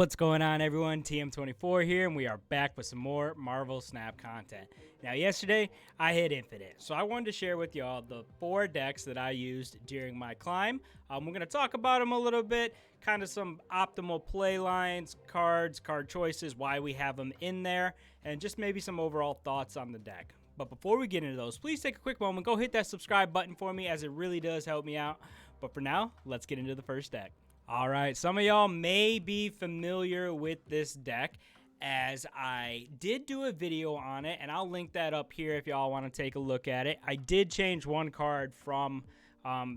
What's going on, everyone? TM24 here, and we are back with some more Marvel Snap content. Now, yesterday, I hit Infinite, so I wanted to share with y'all the 4 decks that I used during my climb. We're going to talk about them a little bit, kind of some optimal play lines, cards, card choices, why we have them in there, and just maybe some overall thoughts on the deck. But before we get into those, please take a quick moment, go hit that subscribe button for me, as it really does help me out. But for now, let's get into the first deck. All right, some of y'all may be familiar with this deck, as I did do a video on it, and I'll link that up here if y'all want to take a look at it. I did change one card from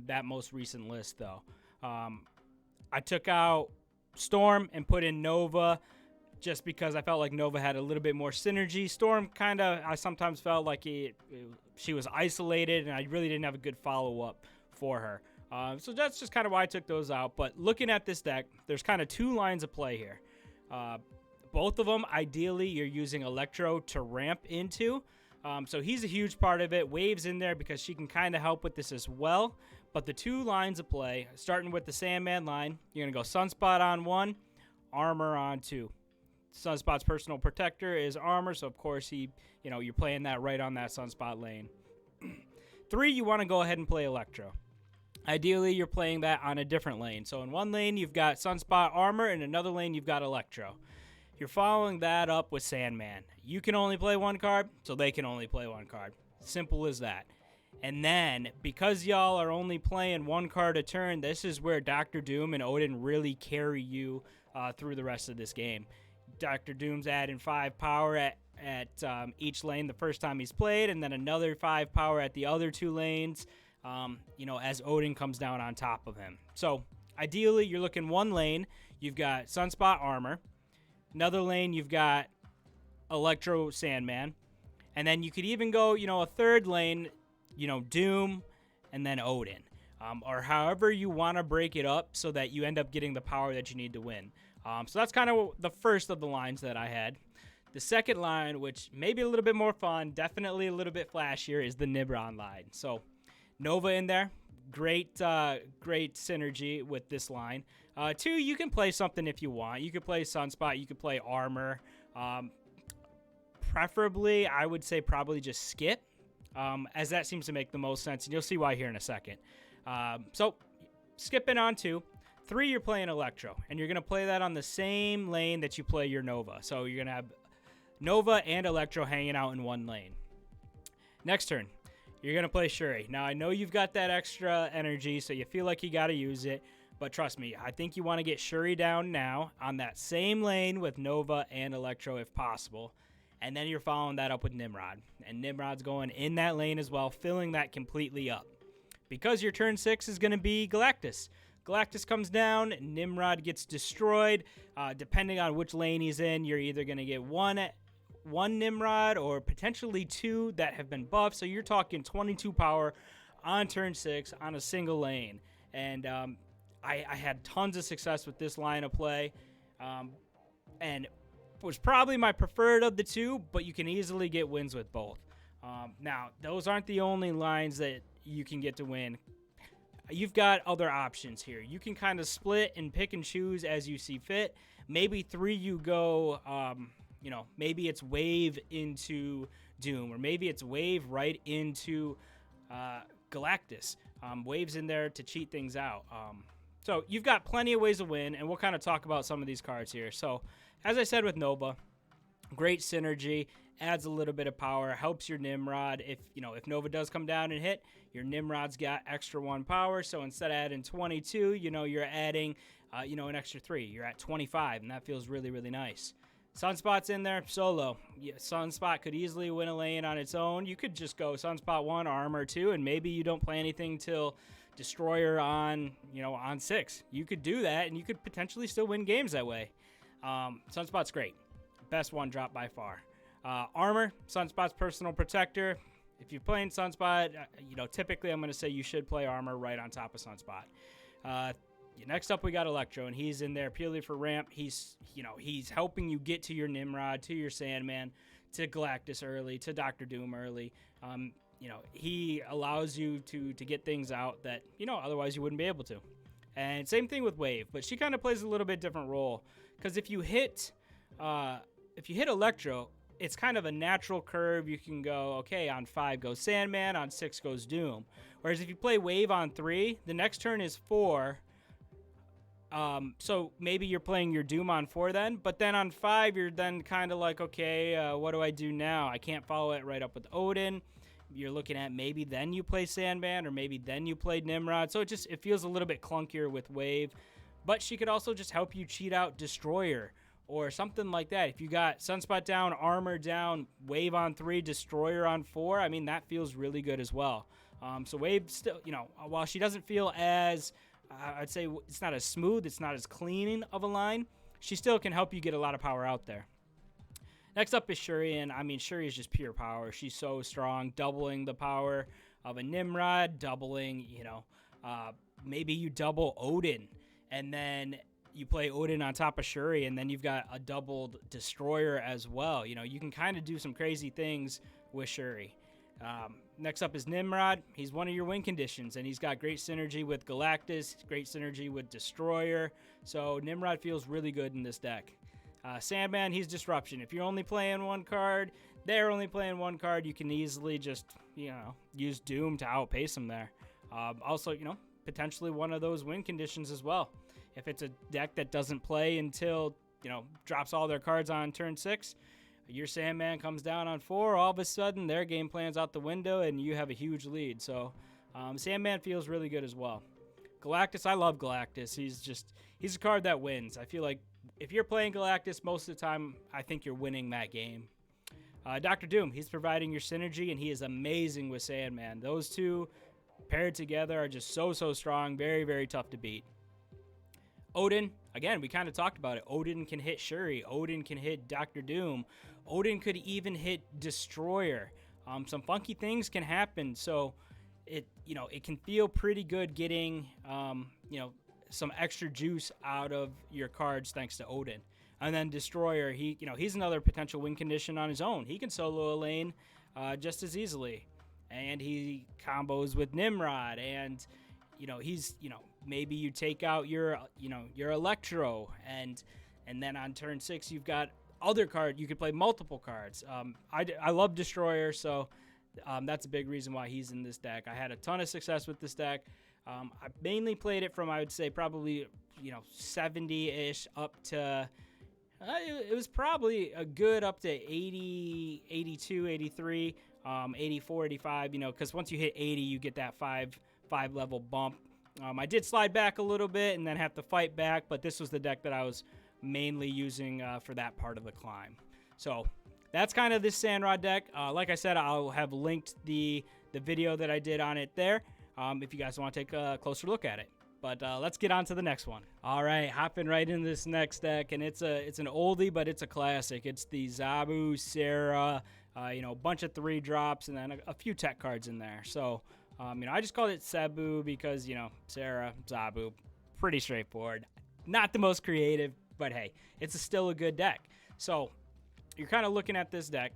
that most recent list, though. I took out Storm and put in Nova, just because I felt like Nova had a little bit more synergy. Storm I sometimes felt like she was isolated, and I really didn't have a good follow-up for her. So that's just kind of why I took those out. But looking at this deck, there's kind of 2 lines of play here. Both of them, ideally, you're using Electro to ramp into. So he's a huge part of it. Wave's in there because she can kind of help with this as well. But the 2 lines of play, starting with the Sandman line, you're going to go Sunspot on 1, Armor on 2. Sunspot's personal protector is Armor, so of course you're playing that right on that Sunspot lane. 3, you want to go ahead and play Electro. Ideally, you're playing that on a different lane. So in one lane, you've got Sunspot Armor, and another lane, you've got Electro. You're following that up with Sandman. You can only play 1 card, so they can only play 1 card. Simple as that. And then, because y'all are only playing 1 card a turn, this is where Dr. Doom and Odin really carry you through the rest of this game. Dr. Doom's adding 5 power at each lane the first time he's played, and then another 5 power at the other 2 lanes. As Odin comes down on top of him. So, ideally, you're looking 1 lane, you've got Sunspot Armor. Another lane, you've got Electro Sandman. And then you could even go, a 3rd lane, Doom, and then Odin. Or however you want to break it up so that you end up getting the power that you need to win. So that's kind of the first of the lines that I had. The second line, which may be a little bit more fun, definitely a little bit flashier, is the Nimrod line. So, Nova in there, great synergy with this line. 2, you can play something if you want. You could play Sunspot, you could play Armor. Preferably, I would say probably just skip, as that seems to make the most sense, and you'll see why here in a second. So, skipping on 2. 3, you're playing Electro, and you're going to play that on the same lane that you play your Nova. So, you're going to have Nova and Electro hanging out in 1 lane. Next turn. You're going to play Shuri. Now, I know you've got that extra energy, so you feel like you got to use it. But trust me, I think you want to get Shuri down now on that same lane with Nova and Electro if possible. And then you're following that up with Nimrod. And Nimrod's going in that lane as well, filling that completely up. Because your turn 6 is going to be Galactus. Galactus comes down, Nimrod gets destroyed. Depending on which lane he's in, you're either going to get one Nimrod or potentially 2 that have been buffed. So you're talking 22 power on turn 6 on a single lane. And I had tons of success with this line of play. And was probably my preferred of the 2, but you can easily get wins with both. Now, those aren't the only lines that you can get to win. You've got other options here. You can kind of split and pick and choose as you see fit. Maybe 3 you go... maybe it's Wave into Doom, or maybe it's Wave right into Galactus. Wave's in there to cheat things out. So you've got plenty of ways to win, and we'll kind of talk about some of these cards here. So, as I said with Nova, great synergy, adds a little bit of power, helps your Nimrod. If Nova does come down and hit, your Nimrod's got extra 1 power. So instead of adding 22, you're adding, an extra 3. You're at 25, and that feels really, really nice. Sunspot's in there, solo. Yeah, Sunspot could easily win a lane on its own. You could just go Sunspot 1, Armor 2, and maybe you don't play anything till Destroyer on 6. You could do that, and you could potentially still win games that way. Sunspot's great. Best 1-drop by far. Armor, Sunspot's personal protector. If you're playing Sunspot, typically I'm going to say you should play Armor right on top of Sunspot. Next up, we got Electro, and he's in there purely for ramp. He's helping you get to your Nimrod, to your Sandman, to Galactus early, to Dr. Doom early. He allows you to get things out that, otherwise you wouldn't be able to. And same thing with Wave, but she kind of plays a little bit different role because if you hit Electro, it's kind of a natural curve. You can go, okay, on 5 goes Sandman, on 6 goes Doom. Whereas if you play Wave on 3, the next turn is 4. So maybe you're playing your Doom on 4 then, but then on 5, you're then kind of like, okay, what do I do now? I can't follow it right up with Odin. You're looking at maybe then you play Sandman, or maybe then you play Nimrod. So it feels a little bit clunkier with Wave. But she could also just help you cheat out Destroyer or something like that. If you got Sunspot down, Armor down, Wave on 3, Destroyer on 4, I mean, that feels really good as well. So Wave still, while she doesn't feel as, I'd say it's not as smooth, it's not as clean of a line, she still can help you get a lot of power out there. Next up is Shuri, and I mean, Shuri is just pure power. She's so strong, doubling the power of a Nimrod, doubling, maybe you double Odin, and then you play Odin on top of Shuri, and then you've got a doubled Destroyer as well. You can kind of do some crazy things with Shuri. Next up is Nimrod. He's one of your win conditions, and he's got great synergy with Galactus, great synergy with Destroyer. So Nimrod feels really good in this deck. Sandman, he's disruption. If you're only playing one card, they're only playing one card, you can easily just, use Doom to outpace them there. Also, potentially one of those win conditions as well. If it's a deck that doesn't play until, drops all their cards on turn 6, your Sandman comes down on 4, all of a sudden their game plan's out the window and you have a huge lead. So Sandman feels really good as well. Galactus, I love Galactus. He's a card that wins. I feel like if you're playing Galactus most of the time, I think you're winning that game. Dr. Doom, he's providing your synergy, and he is amazing with Sandman. Those two paired together are just so strong, very, very tough to beat. Odin, again, we kind of talked about it. Odin can hit Shuri. Odin can hit Dr. Doom. Odin could even hit Destroyer. Some funky things can happen, so it can feel pretty good getting some extra juice out of your cards thanks to Odin. And then Destroyer, he's another potential win condition on his own. He can solo a lane just as easily, and he combos with Nimrod, and maybe you take out your Electro, and then on turn 6 you've got other card. You could play multiple cards. I love Destroyer, so that's a big reason why he's in this deck. I had a ton of success with this deck. I mainly played it from, I would say, probably 70-ish up to it was probably a good up to 80, 82, 83, 84, 85, because once you hit 80 you get that 5 level bump. I did slide back a little bit and then have to fight back, but this was the deck that I was mainly using for that part of the climb. So that's kind of this Sandrod deck. Like I said, I'll have linked the video that I did on it there if you guys want to take a closer look at it. But let's get on to the next one. All right, hopping right into this next deck, and it's an oldie, but it's a classic. It's the Zabu Sarah, a bunch of 3 drops, and then a few tech cards in there. So, I just called it Zabu because, Sarah, Zabu, pretty straightforward. Not the most creative, but hey, it's still a good deck. So you're kind of looking at this deck.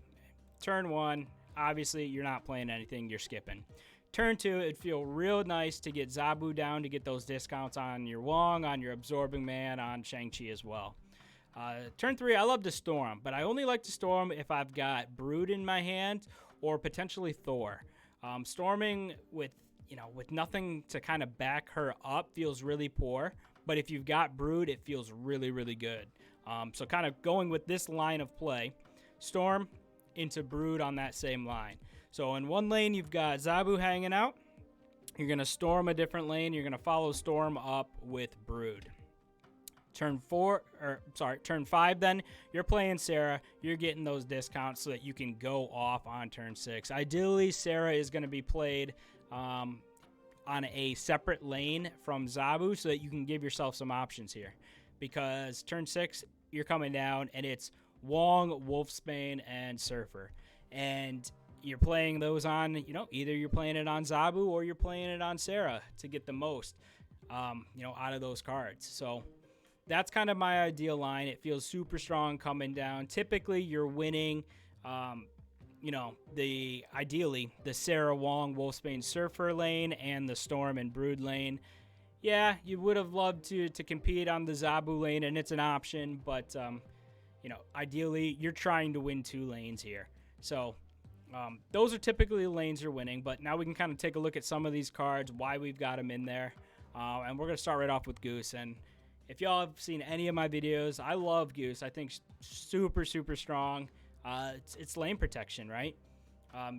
Turn 1, obviously you're not playing anything, you're skipping. Turn 2, it'd feel real nice to get Zabu down to get those discounts on your Wong, on your Absorbing Man, on Shang-Chi as well. Turn 3, I love to Storm, but I only like to Storm if I've got Brood in my hand or potentially Thor. Storming with nothing to kind of back her up feels really poor, but if you've got Brood, it feels really, really good. So kind of going with this line of play, Storm into Brood on that same line. So in one lane, you've got Zabu hanging out. You're going to Storm a different lane. You're going to follow Storm up with Brood. Turn 5, then you're playing Sarah. You're getting those discounts so that you can go off on turn 6. Ideally, Sarah is going to be played on a separate lane from Zabu so that you can give yourself some options here. Because turn 6, you're coming down, and it's Wong, Wolfsbane, and Surfer. And you're playing those on, either you're playing it on Zabu or you're playing it on Sarah to get the most, out of those cards. So that's kind of my ideal line. It feels super strong coming down. Typically, you're winning, ideally the Sarah, Wong, Wolfsbane, Surfer lane and the Storm and Brood lane. Yeah, you would have loved to compete on the Zabu lane, and it's an option, but ideally you're trying to win 2 lanes here. So those are typically the lanes you're winning, but now we can kind of take a look at some of these cards, why we've got them in there. And we're going to start right off with Goose. And if y'all have seen any of my videos, I love Goose. I think super, super strong. It's lane protection, right?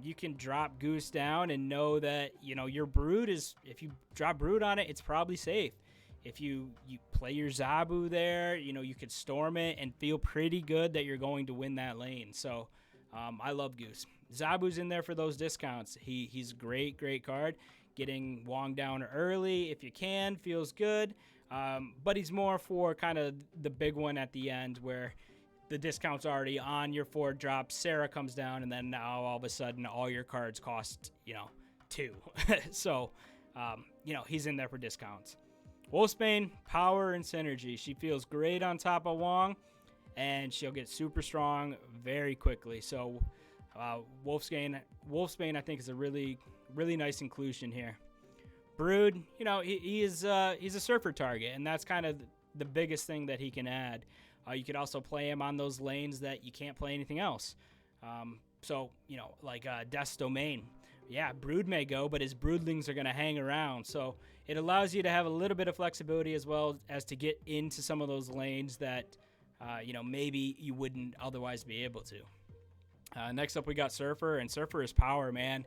You can drop Goose down and know that, your Brood is, if you drop Brood on it, it's probably safe. If you play your Zabu there, you could storm it and feel pretty good that you're going to win that lane. So I love Goose. Zabu's in there for those discounts. He's a great card. Getting Wong down early, if you can, feels good. But he's more for kind of the big one at the end where the discount's already on your 4 drop. Sarah comes down, and then now all of a sudden all your cards cost, 2. So, he's in there for discounts. Wolfsbane, power and synergy. She feels great on top of Wong, and she'll get super strong very quickly. So, Wolfsbane, I think, is a really nice inclusion here. Brood, he's a surfer target, and that's kind of the biggest thing that he can add. You could also play him on those lanes that you can't play anything else. Like Death's Domain. Yeah, Brood may go, but his Broodlings are going to hang around. So it allows you to have a little bit of flexibility as well as to get into some of those lanes that, maybe you wouldn't otherwise be able to. Next up, we got Surfer, and Surfer is power, man.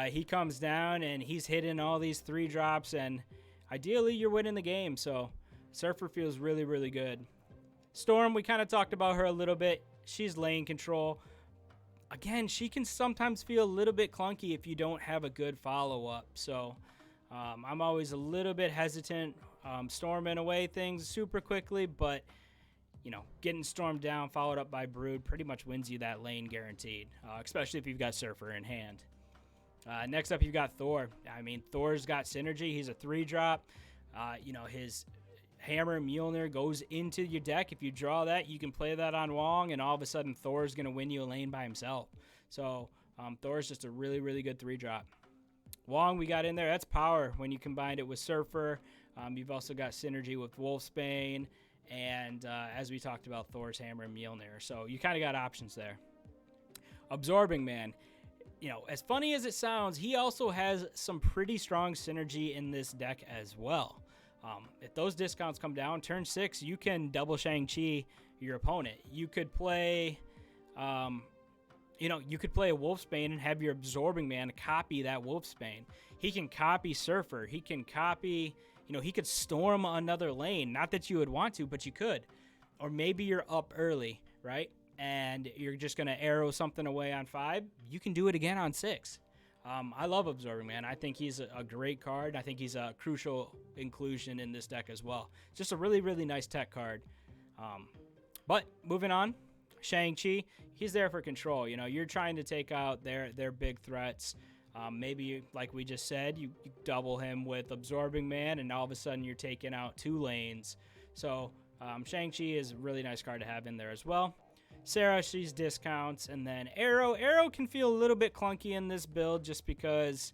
He comes down, and he's hitting all these 3 drops, and ideally, you're winning the game. So Surfer feels really good. Storm, we kind of talked about her a little bit. She's lane control. Again, she can sometimes feel a little bit clunky if you don't have a good follow-up. So I'm always a little bit hesitant storming away things super quickly, but getting Storm down followed up by Brood pretty much wins you that lane guaranteed, especially if you've got Surfer in hand. Next up, you've got Thor. I mean, Thor's got synergy. He's a 3-drop. His Hammer Mjolnir goes into your deck. If you draw that, you can play that on Wong, and all of a sudden Thor's going to win you a lane by himself. So Thor's just a really good 3-drop. Wong we got in there. That's power when you combined it with Surfer. You've also got synergy with Wolfsbane, and as we talked about, Thor's Hammer and Mjolnir. So you kind of got options there. Absorbing Man. As funny as it sounds, he also has some pretty strong synergy in this deck as well. If those discounts come down, turn 6, you can double Shang-Chi your opponent. You could play, you could play a Wolfsbane and have your Absorbing Man copy that Wolfsbane. He can copy Surfer. He can copy, he could storm another lane. Not that you would want to, but you could. Or maybe you're up early, right? And you're just going to arrow something away on 5. You can do it again on 6. I love Absorbing Man. I think he's a great card. I think he's a crucial inclusion in this deck as well. Just a really nice tech card. But moving on, Shang-Chi, he's there for control. You're trying to take out their big threats. Maybe, like we just said, you double him with Absorbing Man, and all of a sudden you're taking out 2 lanes. So Shang-Chi is a really nice card to have in there as well. Sarah, she's discounts, and then Arrow. Arrow can feel a little bit clunky in this build just because,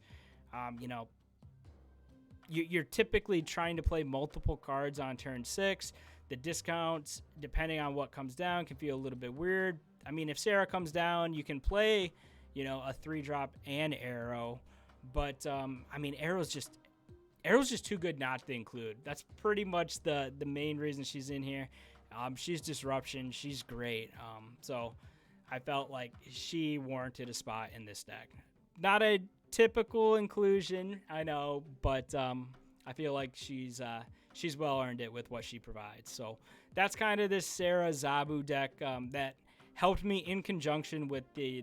you're typically trying to play multiple cards on turn 6. The discounts, depending on what comes down, can feel a little bit weird. I mean, if Sarah comes down, you can play, a 3-drop and Arrow, but Arrow's just too good not to include. That's pretty much the main reason she's in here. She's disruption. She's great. So I felt like she warranted a spot in this deck. Not a typical inclusion, I know, but I feel like she's well earned it with what she provides. So that's kind of this Sarah Zabu deck that helped me in conjunction with the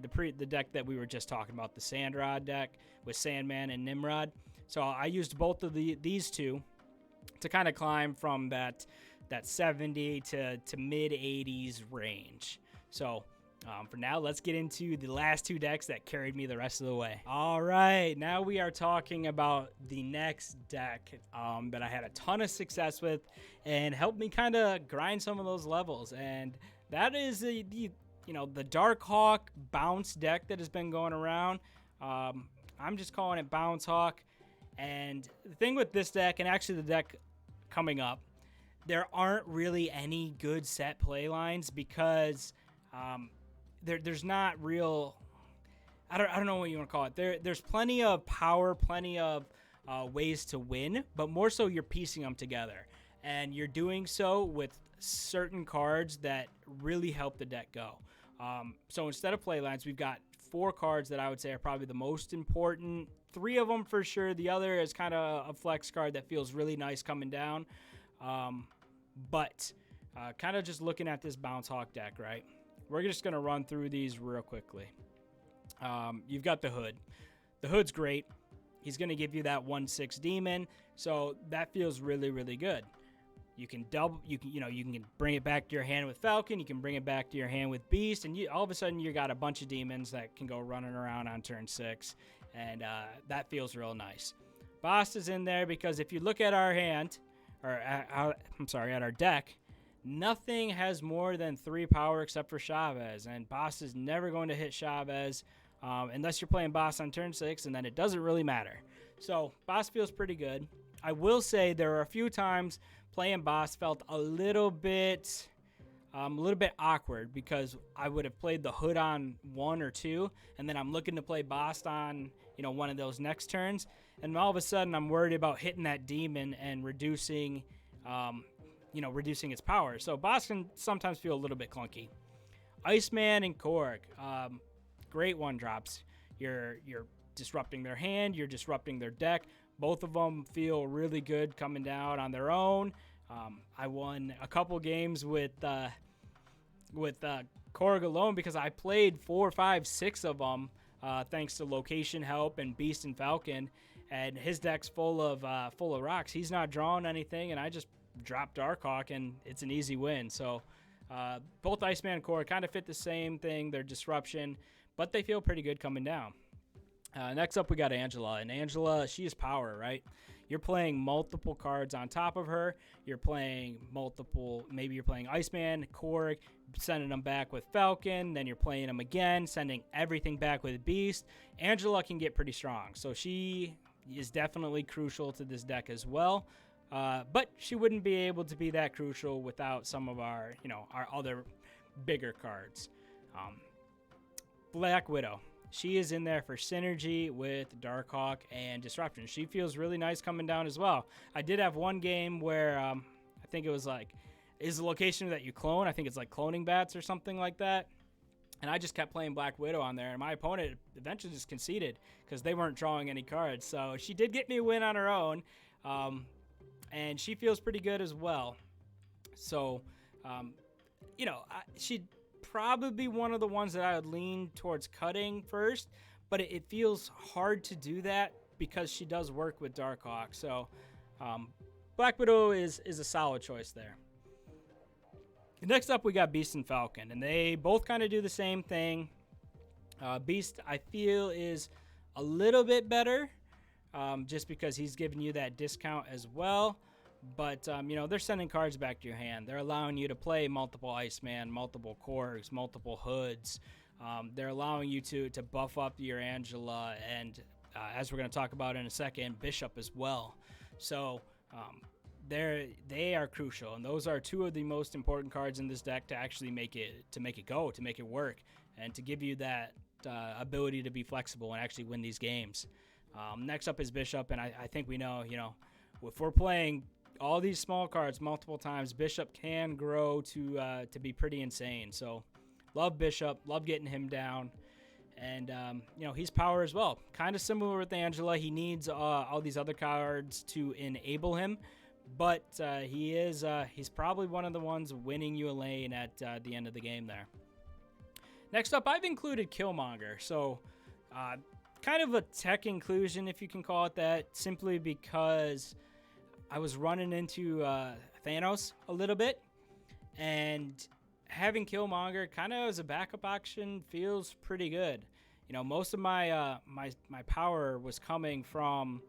deck that we were just talking about, the Sandrod deck with Sandman and Nimrod. So I used both of these two to kind of climb from that 70 to mid 80s range. So for now, let's get into the last 2 decks that carried me the rest of the way. All right, now we are talking about the next deck that I had a ton of success with and helped me kind of grind some of those levels. And that is the Dark Hawk bounce deck that has been going around. I'm just calling it Bounce Hawk. And the thing with this deck, and actually the deck coming up, there aren't really any good set play lines because there's not real. I don't know what you want to call it. There's plenty of power, plenty of ways to win, but more so you're piecing them together, and you're doing so with certain cards that really help the deck go. So instead of play lines, we've got 4 cards that I would say are probably the most important. 3 of them for sure. The other is kind of a flex card that feels really nice coming down. But kind of just looking at this Bounce Hawk deck, right? We're just going to run through these real quickly. You've got the Hood. The Hood's great. He's going to give you that 1/6 demon, so that feels really, really good. You can bring it back to your hand with Falcon. You can bring it back to your hand with Beast, and all of a sudden you got a bunch of demons that can go running around on turn 6, and that feels real nice. Boss is in there because if you look at our hand, or at our deck, nothing has more than 3 power except for Chavez, and Boss is never going to hit Chavez unless you're playing Boss on turn 6, and then it doesn't really matter. So Boss feels pretty good. I will say there are a few times playing Boss felt a little bit awkward because I would have played the Hood on 1 or 2, and then I'm looking to play Boss on one of those next turns, and all of a sudden I'm worried about hitting that demon and reducing its power. So Boss can sometimes feel a little bit clunky. Iceman and Korg, great 1-drops. You're disrupting their hand, you're disrupting their deck. Both of them feel really good coming down on their own. I won a couple games with Korg alone because I played 4, 5, 6 of them thanks to location help and Beast and Falcon. And his deck's full of rocks. He's not drawing anything, and I just dropped Darkhawk, and it's an easy win. So both Iceman and Korg kind of fit the same thing. They're disruption, but they feel pretty good coming down. Next up, we got Angela. And Angela, she is power, right? You're playing multiple cards on top of her. You're playing maybe you're playing Iceman, Korg, sending them back with Falcon. Then you're playing them again, sending everything back with Beast. Angela can get pretty strong. So she is definitely crucial to this deck as well. But she wouldn't be able to be that crucial without some of our other bigger cards. Black Widow. She is in there for synergy with Darkhawk and Disruption. She feels really nice coming down as well. I did have one game where I think it was is the location that you clone. I think it's like cloning bats or something like that. And I just kept playing Black Widow on there. And my opponent eventually just conceded because they weren't drawing any cards. So she did get me a win on her own. And she feels pretty good as well. So, she'd probably be one of the ones that I would lean towards cutting first, but it feels hard to do that because she does work with Darkhawk. So, Black Widow is a solid choice there. Next up, we got Beast and Falcon, and they both kind of do the same thing. Beast, I feel, is a little bit better. Just because he's giving you that discount as well. But, they're sending cards back to your hand. They're allowing you to play multiple Iceman, multiple Korgs, multiple Hoods. They're allowing you to buff up your Angela and, as we're going to talk about in a second, Bishop as well. So they are crucial. And those are 2 of the most important cards in this deck to actually make it go, to make it work, and to give you that ability to be flexible and actually win these games. Next up is Bishop, and I think we know, if we're playing all these small cards multiple times, Bishop can grow to be pretty insane. So love Bishop, love getting him down. And, he's power as well. Kind of similar with Angela. He needs all these other cards to enable him, but he's probably one of the ones winning you a lane at the end of the game there. Next up, I've included Killmonger. So, kind of a tech inclusion, if you can call it that, simply because I was running into Thanos a little bit, and having Killmonger kind of as a backup option feels pretty good. Most of my my power was coming from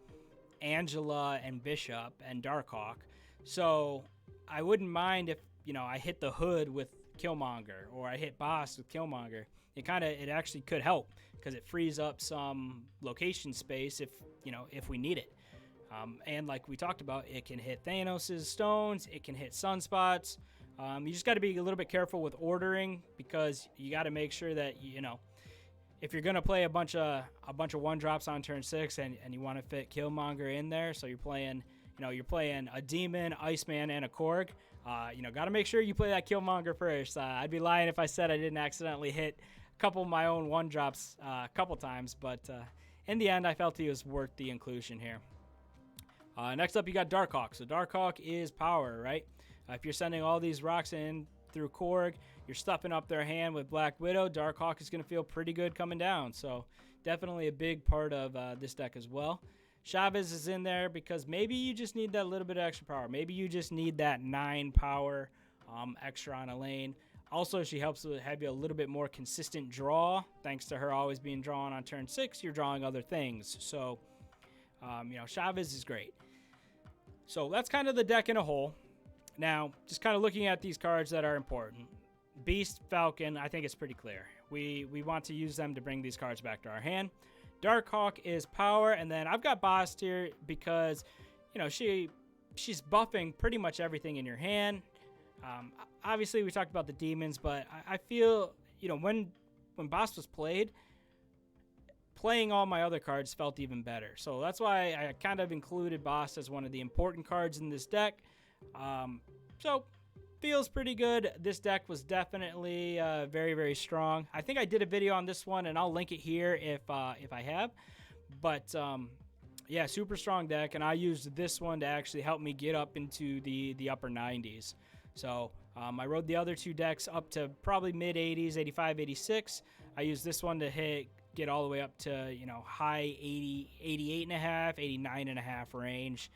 Angela and Bishop and Darkhawk, so I wouldn't mind if I hit the Hood with Killmonger or I hit Boss with Killmonger. It actually could help because it frees up some location space if we need it. And like we talked about, it can hit Thanos' stones, it can hit sunspots. You just got to be a little bit careful with ordering, because you got to make sure that, you know, if you're gonna play a bunch of one drops on turn 6 and you want to fit Killmonger in there, so you're playing a demon, Iceman, and a Korg. Got to make sure you play that Killmonger first. I'd be lying if I said I didn't accidentally hit a couple of my own one drops a couple times, but in the end, I felt he was worth the inclusion here. Next up, you got Darkhawk. So Darkhawk is power, right? If you're sending all these rocks in through Korg, you're stuffing up their hand with Black Widow, Darkhawk is going to feel pretty good coming down. So definitely a big part of this deck as well. Chavez is in there because maybe you just need that little bit of extra power. Maybe you just need that 9 power extra on a lane. Also, she helps with have you a little bit more consistent draw. Thanks to her always being drawn on turn 6, you're drawing other things. So, Chavez is great. So that's kind of the deck in a whole. Now, just kind of looking at these cards that are important. Beast, Falcon, I think it's pretty clear. We want to use them to bring these cards back to our hand. Darkhawk is power, and then I've got Bast here because, she's buffing pretty much everything in your hand. Obviously, we talked about the demons, but I feel, when Bast was playing all my other cards felt even better. So that's why I kind of included Bast as one of the important cards in this deck. So feels pretty good. This deck was definitely very, very strong. I think I did a video on this one, and I'll link it here if I have. But yeah, super strong deck, and I used this one to actually help me get up into the upper 90s. So I rode the other two decks up to probably mid 80s, 85, 86. I used this one to get all the way up to high 80, 88 and a half, 89 and a half range.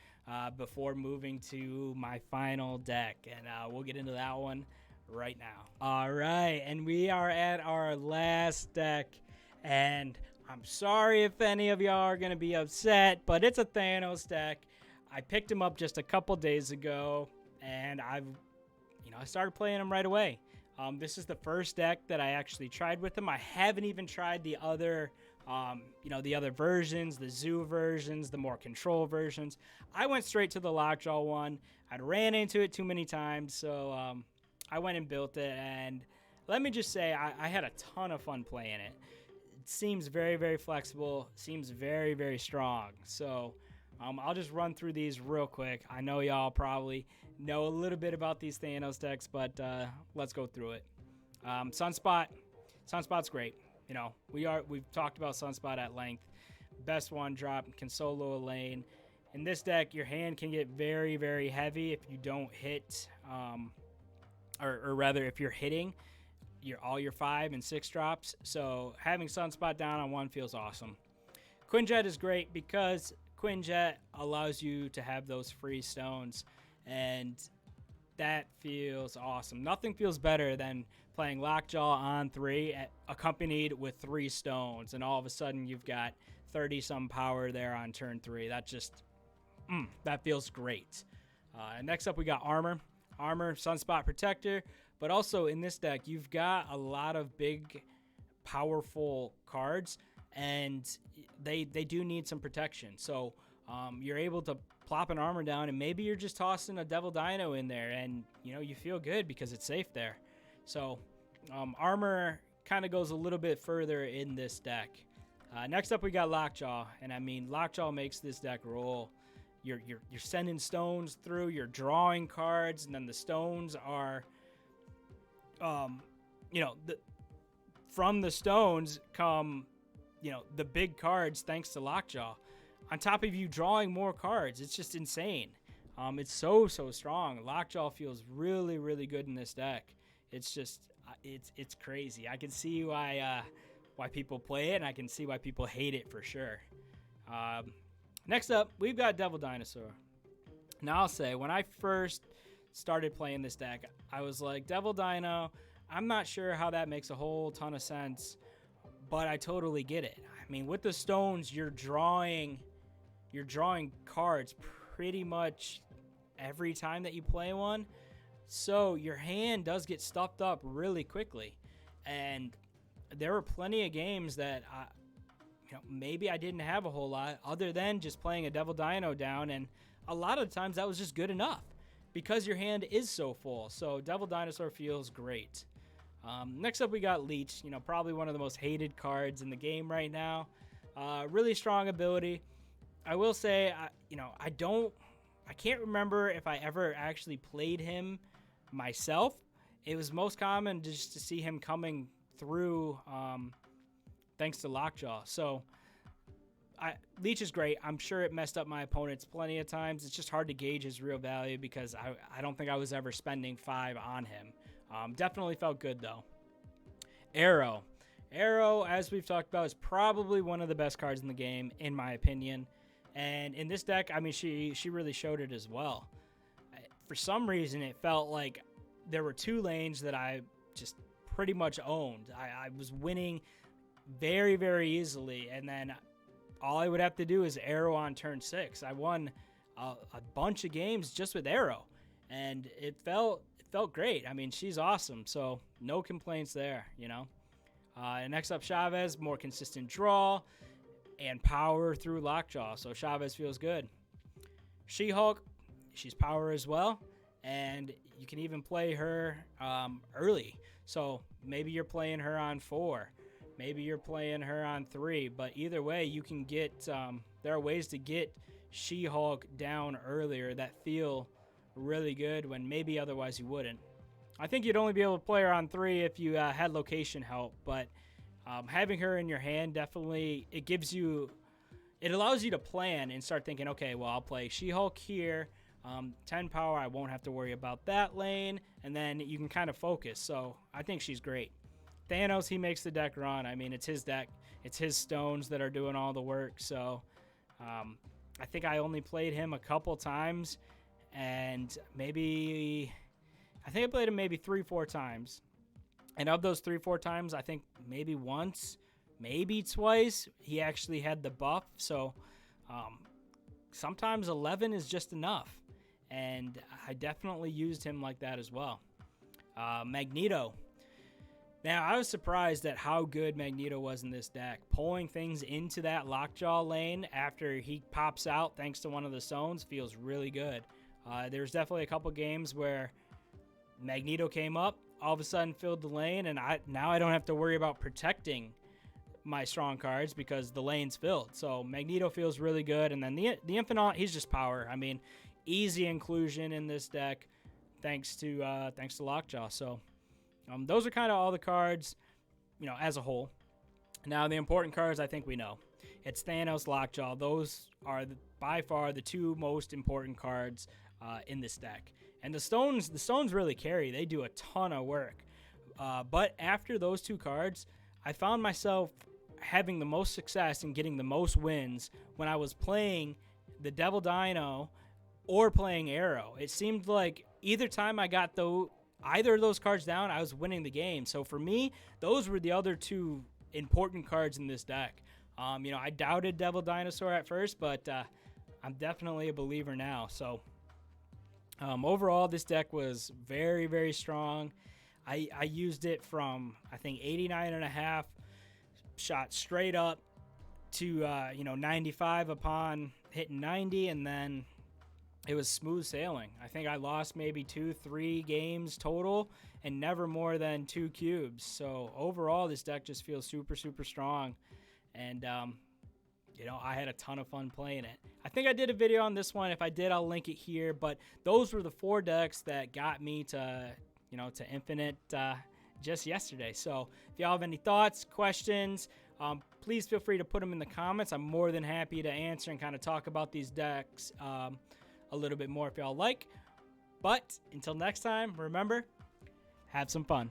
Before moving to my final deck, and we'll get into that one right now. All right, and we are at our last deck, and I'm sorry if any of y'all are gonna be upset, but it's a Thanos deck. I picked him up just a couple days ago, and I started playing him right away. This is the first deck that I actually tried with him. I haven't even tried the other the other versions, the Zoo versions, the more control versions. I went straight to the Lockjaw one. I'd ran into it too many times, so I went and built it, and let me just say, I had a ton of fun playing it. It seems very, very flexible, seems very, very strong. So I'll just run through these real quick. I know y'all probably know a little bit about these Thanos decks, but let's go through it. Sunspot's great. We've talked about Sunspot at length. Best one drop, can solo a lane. In this deck, your hand can get very, very heavy if you don't hit, or rather, if you're hitting all your 5 and 6 drops. So having Sunspot down on 1 feels awesome. Quinjet is great because Quinjet allows you to have those free stones, and that feels awesome. Nothing feels better than playing Lockjaw on 3 accompanied with 3 stones, and all of a sudden you've got 30-some power there on turn 3. That just, that feels great. Next up, we got Armor. Armor, Sunspot Protector, but also in this deck, you've got a lot of big, powerful cards, and they do need some protection. So you're able to plop an Armor down, and maybe you're just tossing a Devil Dino in there, and you feel good because it's safe there. So Armor kind of goes a little bit further in this deck. Next up, we got Lockjaw, and I mean, Lockjaw makes this deck roll. You're sending stones through, you're drawing cards, and then the stones are, from the stones come, the big cards thanks to Lockjaw. On top of you drawing more cards, it's just insane. It's so strong. Lockjaw feels really, really good in this deck. It's just, it's crazy. I can see why people play it, and I can see why people hate it for sure. Next up, we've got Devil Dinosaur. Now I'll say, when I first started playing this deck, I was like, Devil Dino, I'm not sure how that makes a whole ton of sense, but I totally get it. I mean, with the stones, you're drawing cards pretty much every time that you play one. So your hand does get stuffed up really quickly. And there were plenty of games that maybe I didn't have a whole lot other than just playing a Devil Dino down, and a lot of the times that was just good enough because your hand is so full. So Devil Dinosaur feels great. Next up, we got Leech. Probably one of the most hated cards in the game right now. Really strong ability. I will say, I can't remember if I ever actually played him myself. It was most common just to see him coming through thanks to Lockjaw. So Leech is great. I'm sure it messed up my opponents plenty of times. It's just hard to gauge his real value because I don't think I was ever spending 5 on him. Definitely felt good, though. Arrow. Arrow, as we've talked about, is probably one of the best cards in the game, in my opinion. And in this deck, I mean, she really showed it as well. For some reason, it felt like there were 2 lanes that I just pretty much owned. I was winning very, very easily, and then all I would have to do is Arrow on turn 6. I won a bunch of games just with Arrow, and it felt great. I mean, she's awesome, so no complaints there, And next up, Chavez, more consistent draw and power through Lockjaw, so Chavez feels good. She-Hulk, she's power as well, and you can even play her early. So maybe you're playing her on 4, maybe you're playing her on 3, but either way, you can get there are ways to get She-Hulk down earlier that feel really good when maybe otherwise you wouldn't. I think you'd only be able to play her on 3 if you had location help, but having her in your hand definitely, it allows you to plan and start thinking, okay, well, I'll play She-Hulk here, 10 power, I won't have to worry about that lane, and then you can kind of focus. So I think she's great. Thanos, he makes the deck run. I mean, it's his deck. It's his stones that are doing all the work. So I think I only played him a couple times, and I think I played him maybe 3-4 times. And of those 3-4 times, I think maybe once, maybe twice, he actually had the buff. So sometimes 11 is just enough. And I definitely used him like that as well. Magneto. Now, I was surprised at how good Magneto was in this deck. Pulling things into that Lockjaw lane after he pops out thanks to one of the stones feels really good. There's definitely a couple games where Magneto came up, all of a sudden filled the lane, and now I don't have to worry about protecting my strong cards because the lane's filled. So Magneto feels really good, and then the Infinite, he's just power. I mean, easy inclusion in this deck thanks to Lockjaw. So those are kind of all the cards, as a whole. Now the important cards, I think we know. It's Thanos, Lockjaw. Those are by far the 2 most important cards in this deck. And the stones really carry. They do a ton of work. But after those 2 cards, I found myself having the most success and getting the most wins when I was playing the Devil Dino or playing Arrow. It seemed like either time I got either of those cards down, I was winning the game. So for me, those were the other 2 important cards in this deck. I doubted Devil Dinosaur at first, but I'm definitely a believer now. So overall, this deck was very, very strong. I used it from, I think, 89.5, shot straight up to 95 upon hitting 90, and then it was smooth sailing. I think I lost maybe 2-3 games total and never more than 2 cubes. So overall, this deck just feels super, super strong. And, I had a ton of fun playing it. I think I did a video on this one. If I did, I'll link it here. But those were the 4 decks that got me to Infinite just yesterday. So if y'all have any thoughts, questions, please feel free to put them in the comments. I'm more than happy to answer and kind of talk about these decks a little bit more if y'all like. But until next time, remember, have some fun.